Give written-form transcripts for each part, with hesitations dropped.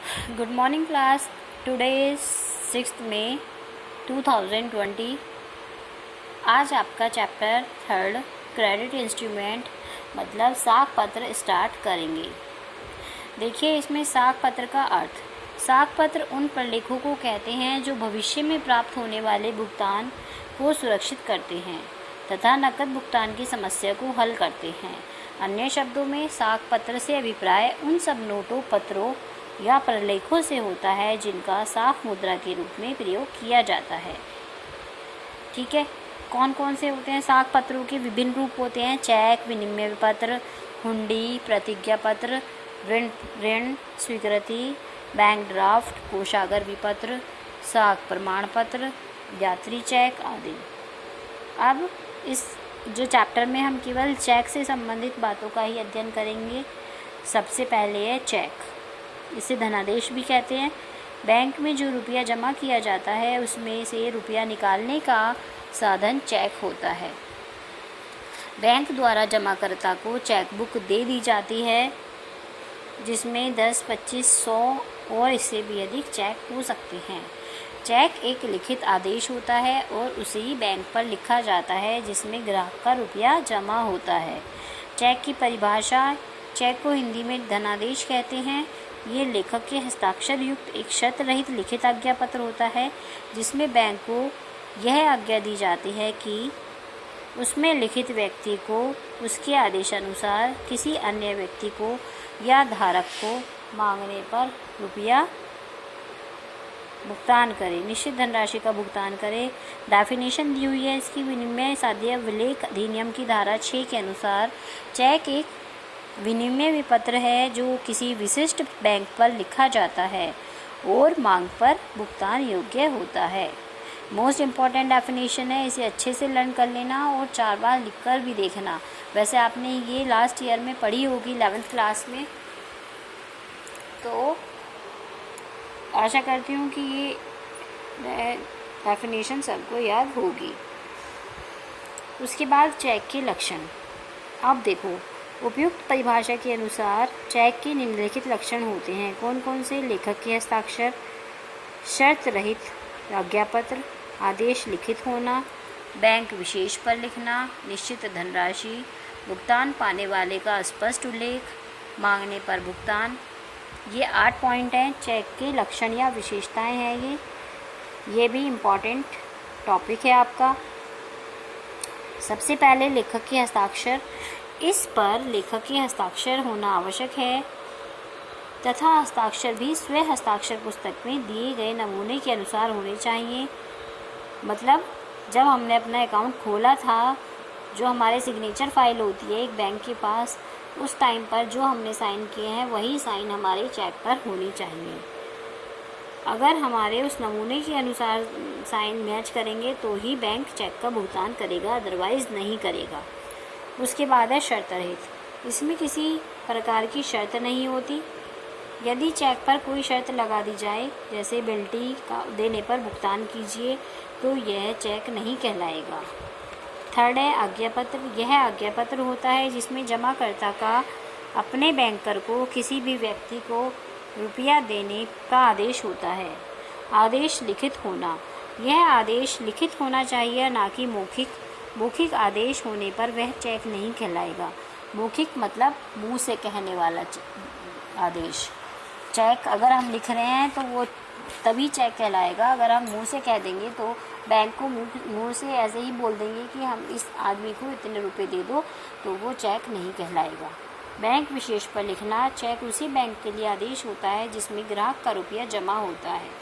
Good morning class. Today is 6th May 2020. आज आपका chapter 3 credit instrument मतलब साख पत्र स्टार्ट करेंगे। देखिए इसमें साख पत्र का अर्थ। साख पत्र उन प्रलेखों को कहते हैं जो भविष्य में प्राप्त होने वाले भुगतान को सुरक्षित करते हैं तथा नकद भुगतान की समस्या को हल करते हैं। अन्य शब्दों में साख पत्र से अभिप्राय उन सब नोटों, पत्रों या प्रलेखों से होता है जिनका साख मुद्रा के रूप में प्रयोग किया जाता है। ठीक है, कौन कौन से होते हैं साख पत्रों के विभिन्न रूप होते हैं। चेक, विनिमय पत्र, हुंडी, प्रतिज्ञा पत्र, ऋण स्वीकृति, बैंक ड्राफ्ट, कोषागार विपत्र, साख प्रमाण पत्र, यात्री चेक आदि। अब इस जो चैप्टर में हम केवल चेक से संबंधित बातों का ही अध्ययन करेंगे। सबसे पहले है चेक, इसे धनादेश भी कहते हैं। बैंक में जो रुपया जमा किया जाता है उसमें से रुपया निकालने का साधन चेक होता है। बैंक द्वारा जमाकर्ता को चेक बुक दे दी जाती है जिसमें 10, 25, 100 और इससे भी अधिक चेक हो सकते हैं। चेक एक लिखित आदेश होता है और उसे ही बैंक पर लिखा जाता है जिसमें ग्राहक का रुपया जमा होता है। चेक की परिभाषा। चेक को हिंदी में धनादेश कहते हैं। ये लेखक के हस्ताक्षर युक्त एक शर्त रहित लिखित आज्ञा पत्र होता है जिसमें बैंक को यह आज्ञा दी जाती है कि उसमें लिखित व्यक्ति को उसके आदेशानुसार किसी अन्य व्यक्ति को या धारक को मांगने पर रुपया भुगतान करे, निश्चित धनराशि का भुगतान करे। डेफिनेशन दी हुई है इसकी। विनिमय साध्य विलेख अधिनियम की धारा 6 के अनुसार चेक एक विनिमय पत्र है जो किसी विशिष्ट बैंक पर लिखा जाता है और मांग पर भुगतान योग्य होता है। मोस्ट इम्पॉर्टेंट डेफिनेशन है, इसे अच्छे से लर्न कर लेना और 4 बार लिख कर भी देखना। वैसे आपने ये लास्ट ईयर में पढ़ी होगी 11th क्लास में, तो आशा करती हूँ कि ये डेफिनेशन सबको याद होगी। उसके बाद चेक के लक्षण। अब देखो, उपयुक्त परिभाषा के अनुसार चेक के निम्नलिखित लक्षण होते हैं। कौन कौन से? लेखक के हस्ताक्षर, शर्त रहित आज्ञापत्र, आदेश लिखित होना, बैंक विशेष पर लिखना, निश्चित धनराशि, भुगतान पाने वाले का स्पष्ट उल्लेख, मांगने पर भुगतान। ये 8 पॉइंट हैं, चेक के लक्षण या विशेषताएं हैं ये भी इम्पॉर्टेंट टॉपिक है आपका। सबसे पहले लेखक के हस्ताक्षर। इस पर लेखक के हस्ताक्षर होना आवश्यक है तथा हस्ताक्षर भी स्वयं हस्ताक्षर पुस्तक में दिए गए नमूने के अनुसार होने चाहिए। मतलब जब हमने अपना अकाउंट खोला था, जो हमारे सिग्नेचर फाइल होती है एक बैंक के पास, उस टाइम पर जो हमने साइन किए हैं वही साइन हमारे चेक पर होनी चाहिए। अगर हमारे उस नमूने के अनुसार साइन मैच करेंगे तो ही बैंक चेक का भुगतान करेगा, अदरवाइज़ नहीं करेगा। उसके बाद है शर्त रहित। इसमें किसी प्रकार की शर्त नहीं होती। यदि चेक पर कोई शर्त लगा दी जाए, जैसे बिल्टी का देने पर भुगतान कीजिए, तो यह चेक नहीं कहलाएगा। थर्ड है आज्ञापत्र। यह आज्ञापत्र होता है जिसमें जमाकर्ता का अपने बैंकर को किसी भी व्यक्ति को रुपया देने का आदेश होता है। आदेश लिखित होना। यह आदेश लिखित होना चाहिए, ना कि मौखिक। मौखिक आदेश होने पर वह चेक नहीं कहलाएगा। मौखिक मतलब मुंह से कहने वाला आदेश। चेक अगर हम लिख रहे हैं तो वो तभी चेक कहलाएगा। अगर हम मुंह से कह देंगे तो बैंक को मुंह से ऐसे ही बोल देंगे कि हम इस आदमी को इतने रुपए दे दो, तो वो चेक नहीं कहलाएगा। बैंक विशेष पर लिखना। चेक उसी बैंक के लिए आदेश होता है जिसमें ग्राहक का रुपया जमा होता है।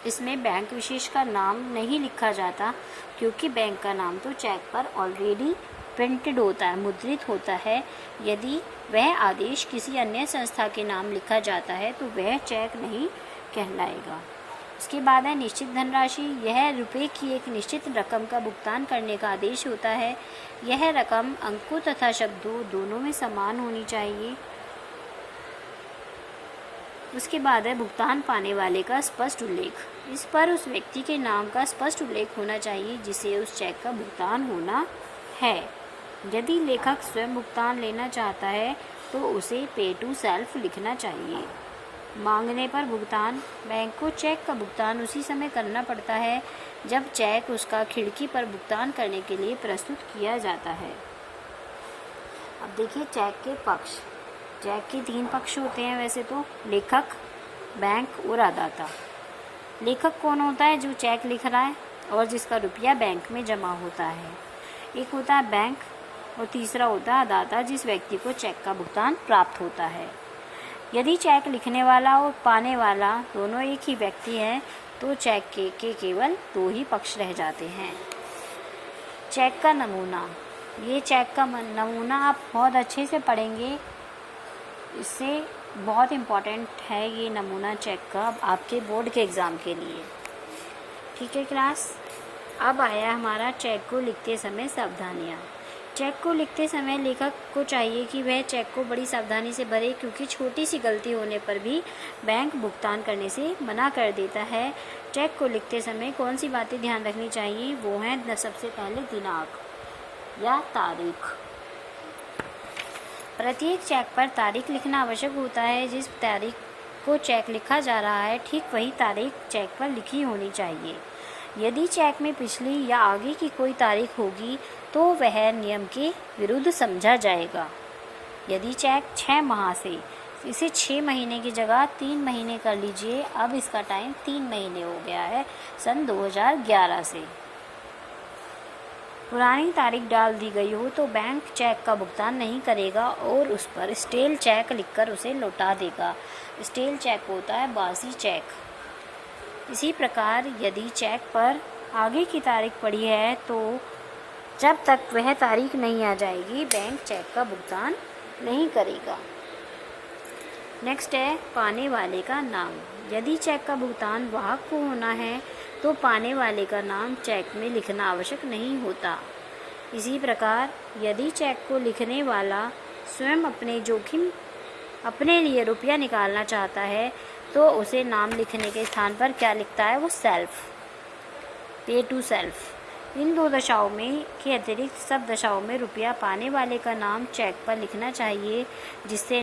इसमें बैंक विशेष का नाम नहीं लिखा जाता क्योंकि बैंक का नाम तो चेक पर ऑलरेडी प्रिंटेड होता है, मुद्रित होता है। यदि वह आदेश किसी अन्य संस्था के नाम लिखा जाता है तो वह चेक नहीं कहलाएगा। उसके बाद है निश्चित धनराशि। यह रुपए की एक निश्चित रकम का भुगतान करने का आदेश होता है। यह रकम अंकों तथा शब्दों दोनों में समान होनी चाहिए। उसके बाद है भुगतान पाने वाले का स्पष्ट उल्लेख। इस पर उस व्यक्ति के नाम का स्पष्ट उल्लेख होना चाहिए जिसे उस चेक का भुगतान होना है। यदि लेखक स्वयं भुगतान लेना चाहता है तो उसे पे टू सेल्फ लिखना चाहिए। मांगने पर भुगतान। बैंक को चेक का भुगतान उसी समय करना पड़ता है जब चेक उसका खिड़की पर भुगतान करने के लिए प्रस्तुत किया जाता है। अब देखिए चेक के पक्ष। चेक के 3 पक्ष होते हैं वैसे तो, लेखक, बैंक और अदाता। लेखक कौन होता है? जो चेक लिख रहा है और जिसका रुपया बैंक में जमा होता है। एक होता है बैंक और तीसरा होता है अदाता, जिस व्यक्ति को चेक का भुगतान प्राप्त होता है। यदि चेक लिखने वाला और पाने वाला दोनों एक ही व्यक्ति हैं तो चेक के केवल 2 ही पक्ष रह जाते हैं। चेक का नमूना। ये चेक का नमूना आप बहुत अच्छे से पढ़ेंगे, इससे बहुत इम्पॉर्टेंट है ये नमूना चेक का आपके बोर्ड के एग्ज़ाम के लिए। ठीक है क्लास, अब आया हमारा चेक को लिखते समय सावधानियाँ। चेक को लिखते समय लेखक को चाहिए कि वह चेक को बड़ी सावधानी से भरे, क्योंकि छोटी सी गलती होने पर भी बैंक भुगतान करने से मना कर देता है। चेक को लिखते समय कौन सी बातें ध्यान रखनी चाहिए? वो हैं सबसे पहले दिनांक या तारीख। प्रत्येक चेक पर तारीख लिखना आवश्यक होता है। जिस तारीख को चेक लिखा जा रहा है ठीक वही तारीख चेक पर लिखी होनी चाहिए। यदि चेक में पिछली या आगे की कोई तारीख होगी तो वह नियम के विरुद्ध समझा जाएगा। यदि चेक 6 माह से, इसे 6 महीने की जगह 3 महीने कर लीजिए। अब इसका टाइम 3 महीने हो गया है सन 2011 से। पुरानी तारीख डाल दी गई हो तो बैंक चेक का भुगतान नहीं करेगा और उस पर स्टेल चेक लिखकर उसे लौटा देगा। स्टेल चेक होता है बासी चेक। इसी प्रकार यदि चेक पर आगे की तारीख पड़ी है तो जब तक वह तारीख नहीं आ जाएगी बैंक चेक का भुगतान नहीं करेगा। नेक्स्ट है पाने वाले का नाम। यदि चेक का भुगतान वाहक को होना है तो पाने वाले का नाम चेक में लिखना आवश्यक नहीं होता। इसी प्रकार यदि चेक को लिखने वाला स्वयं अपने लिए रुपया निकालना चाहता है तो उसे नाम लिखने के स्थान पर क्या लिखता है? वो सेल्फ, पे टू सेल्फ। इन 2 दशाओं में के अतिरिक्त सब दशाओं में रुपया पाने वाले का नाम चेक पर लिखना चाहिए, जिससे